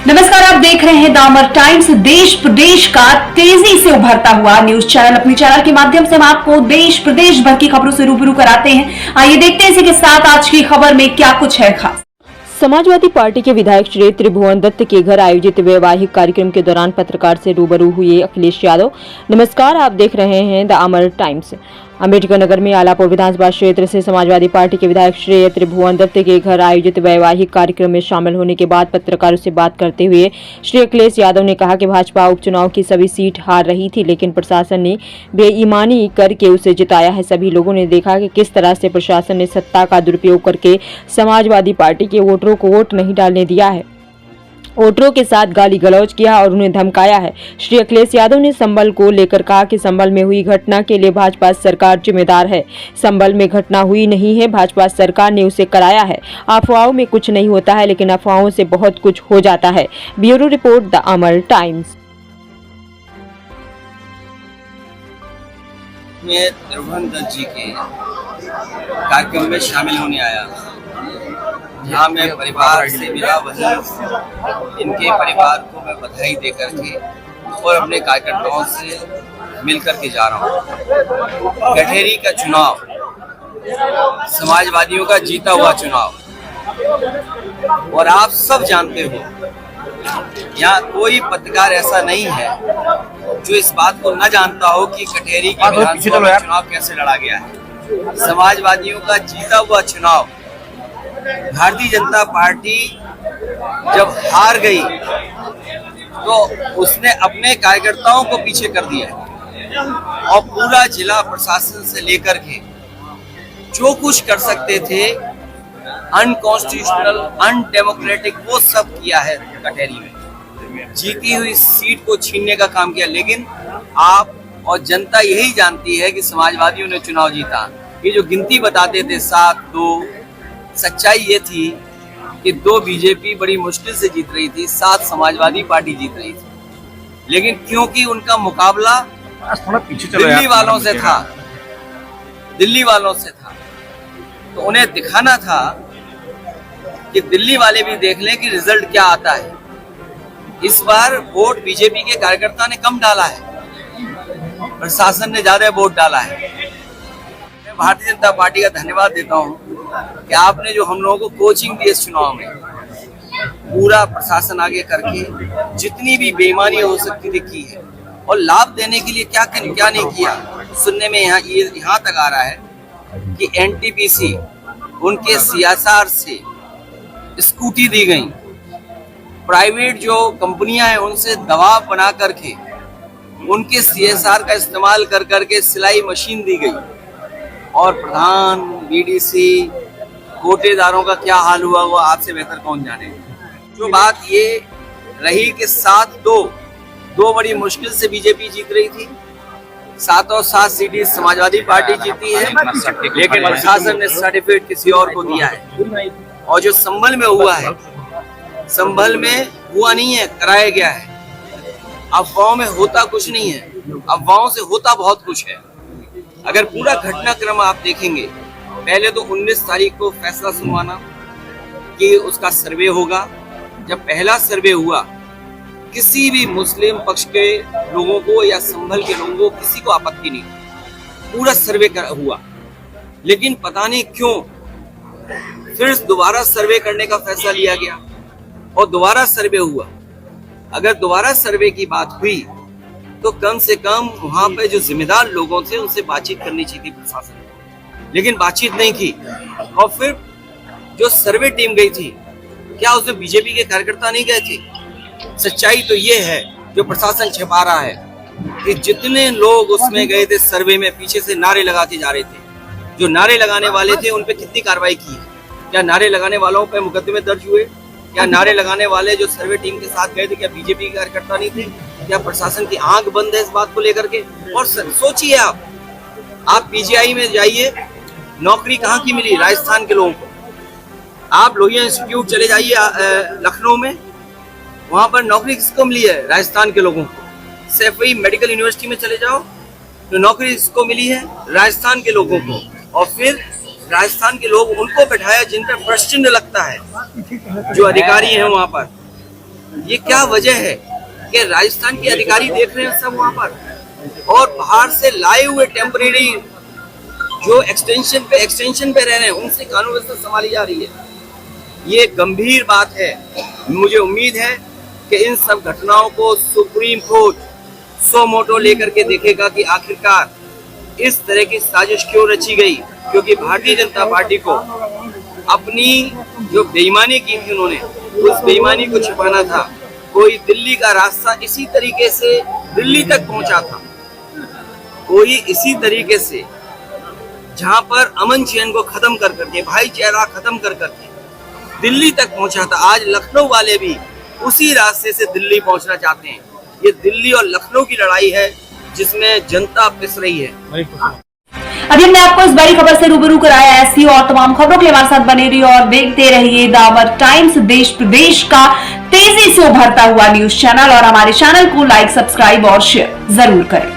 नमस्कार, आप देख रहे हैं द अमर टाइम्स। देश प्रदेश का तेजी से उभरता हुआ न्यूज चैनल। अपने चैनल के माध्यम से हम आपको देश प्रदेश भर की खबरों से रूबरू कराते हैं। आइए देखते हैं इसी के साथ आज की खबर में क्या कुछ है खास। समाजवादी पार्टी के विधायक श्री त्रिभुवन दत्त के घर आयोजित वैवाहिक कार्यक्रम के दौरान पत्रकार से रूबरू हुए अखिलेश यादव। नमस्कार, आप देख रहे हैं the Amar times. Ambedkar Nagar में आलापुर विधानसभा क्षेत्र से समाजवादी पार्टी के विधायक श्री त्रिभुवन दत्त के घर आयोजित वैवाहिक कार्यक्रम में शामिल होने के बाद पत्रकारों से बात करते हुए श्री अखिलेश यादव ने कहा कि भाजपा उपचुनाव की सभी सीट हार रही थी, लेकिन प्रशासन ने बेईमानी करके उसे जिताया है। सभी लोगों ने देखा कि किस तरह से प्रशासन ने सत्ता का दुरुपयोग करके समाजवादी पार्टी के वोटरों को वोट नहीं डालने दिया है, वोटरों के साथ गाली गलौज किया और उन्हें धमकाया है। श्री अखिलेश यादव ने संभल को लेकर कहा कि संभल में हुई घटना के लिए भाजपा सरकार जिम्मेदार है। संभल में घटना हुई नहीं है, भाजपा सरकार ने उसे कराया है। अफवाहों में कुछ नहीं होता है, लेकिन अफवाहों से बहुत कुछ हो जाता है। Bureau report, the Amar times. मैं त्रिभुवन दत्त जी के कार्यक्रम में शामिल होने आया, जहाँ मैं परिवार से मिला। वहीं इनके परिवार को मैं बधाई दे करके और अपने कार्यकर्ताओं से मिल करके जा रहा हूँ। गठेरी का चुनाव समाजवादियों का जीता हुआ चुनाव, और आप सब जानते हो यहाँ कोई पत्रकार ऐसा नहीं है जो इस बात को न जानता हो कि गठेरी के विधानसभा में चुनाव कैसे लड़ा गया है। समाजवादियों का जीता हुआ चुनाव भारतीय जनता पार्टी जब हार गई तो उसने अपने कार्यकर्ताओं को पीछे कर दिया और पूरा जिला प्रशासन से लेकर के जो कुछ कर सकते थे अनकॉन्स्टिट्यूशनल, अनडेमोक्रेटिक, वो सब किया है। कटहरी में जीती हुई सीट को छीनने का काम किया, लेकिन आप और जनता यही जानती है कि समाजवादियों ने चुनाव जीता। ये जो गिनती बताते थे 7-2, सच्चाई ये थी कि 2 बीजेपी बड़ी मुश्किल से जीत रही थी, 7 समाजवादी पार्टी जीत रही थी। लेकिन क्योंकि उनका मुकाबला दिल्ली वालों से था, तो उन्हें दिखाना था कि दिल्ली वाले भी देख लें कि रिजल्ट क्या आता है। इस बार वोट बीजेपी के कार्यकर्ता ने कम डाला है, प्रशासन ने ज्यादा वोट डाला है। मैं भारतीय जनता पार्टी का धन्यवाद देता हूँ कि आपने जो हम लोगों को कोचिंग दी इस चुनाव में, पूरा प्रशासन आगे करके जितनी भी बेईमानी हो सकती थी की है, और लाभ देने के लिए क्या नहीं किया। सुनने में यहाँ तक आ रहा है कि एनटीपीसी उनके सीएसआर से स्कूटी दी गई, प्राइवेट जो कंपनियां हैं उनसे दबाव बना करके उनके सीएसआर का इस्तेमाल कर करके सिलाई मशीन दी गई, और प्रधान, बीडीसी, कोटेदारों का क्या हाल हुआ वो आपसे बेहतर कौन जाने। जो बात ये रही कि 7-2 बड़ी मुश्किल से बीजेपी जीत रही थी, 7 और 7 सीटें समाजवादी पार्टी जीती है, लेकिन प्रशासन ने सर्टिफिकेट किसी और को दिया है। और जो संभल में हुआ है, संभल में हुआ नहीं है, कराया गया है। अफवाहों में होता कुछ नहीं है, अफवाहों से होता बहुत कुछ है। अगर पूरा घटनाक्रम आप देखेंगे, पहले तो 19 तारीख को फैसला सुनवाना कि उसका सर्वे होगा। जब पहला सर्वे हुआ, किसी भी मुस्लिम पक्ष के लोगों को या संभल के लोगों को किसी को आपत्ति नहीं, पूरा सर्वे हुआ। लेकिन पता नहीं क्यों फिर दोबारा सर्वे करने का फैसला लिया गया और दोबारा सर्वे हुआ। अगर दोबारा सर्वे की बात हुई तो कम से कम वहां पे जो जिम्मेदार लोगों थे उनसे बातचीत करनी चाहिए थी प्रशासन, लेकिन बातचीत नहीं की। और फिर जो सर्वे टीम गई थी, क्या उसमें बीजेपी के कार्यकर्ता नहीं गए थे? सच्चाई तो ये है जो प्रशासन छिपा रहा है कि जितने लोग उसमें गए थे सर्वे में, पीछे से नारे लगाते जा रहे थे। जो नारे लगाने वाले थे उन पे कितनी कार्रवाई की है? क्या नारे लगाने वालों पे मुकदमे दर्ज हुए? क्या नारे लगाने वाले जो सर्वे टीम के साथ गए थे, क्या बीजेपी के कार्यकर्ता नहीं थे? क्या प्रशासन की आंख बंद है इस बात को लेकर के? और सोचिए, आप पीजीआई में जाइए, नौकरी कहाँ की मिली? राजस्थान के लोगों को। आप लोहिया इंस्टीट्यूट चले जाइए लखनऊ में, वहां पर नौकरी किसको मिली है? राजस्थान के लोगों को। सैफई मेडिकल यूनिवर्सिटी में चले जाओ तो नौकरी किसको मिली है? राजस्थान के लोगों को। और फिर राजस्थान के लोग उनको बैठाया जिन पर प्रश्न लगता है, जो अधिकारी हैं वहां पर। ये क्या वजह है कि राजस्थान के अधिकारी देख रहे हैं सब वहां पर, और बाहर से लाए हुए टेम्परेरी जो एक्सटेंशन पे रह रहे हैं उनसे कानून व्यवस्था संभाली जा रही है। ये गंभीर बात है। मुझे उम्मीद है कि इन सब घटनाओं को सुप्रीम कोर्ट सो मोटो लेकर के देखेगा कि आखिरकार इस तरह की साजिश क्यों रची गई, क्योंकि भारतीय जनता पार्टी को अपनी जो बेईमानी की थी उन्होंने उस बेईमानी को छिपाना था। कोई दिल्ली का रास्ता इसी तरीके से दिल्ली तक पहुंचा था, कोई इसी तरीके से जहां पर अमन चैन को खत्म कर करके, भाईचारा खत्म कर करके दिल्ली तक पहुंचा था। आज लखनऊ वाले भी उसी रास्ते से दिल्ली पहुंचना चाहते हैं। ये दिल्ली और लखनऊ की लड़ाई है जिसमें जनता पिस रही है। अभी हमने आपको इस बड़ी खबर से रूबरू कराया। ऐसी और तमाम खबरों के लिए हमारे साथ बने रहिए और देखते रहिए द अमर टाइम्स, देश प्रदेश का तेजी से उभरता हुआ न्यूज चैनल। और हमारे चैनल को लाइक, सब्सक्राइब और शेयर जरूर करें।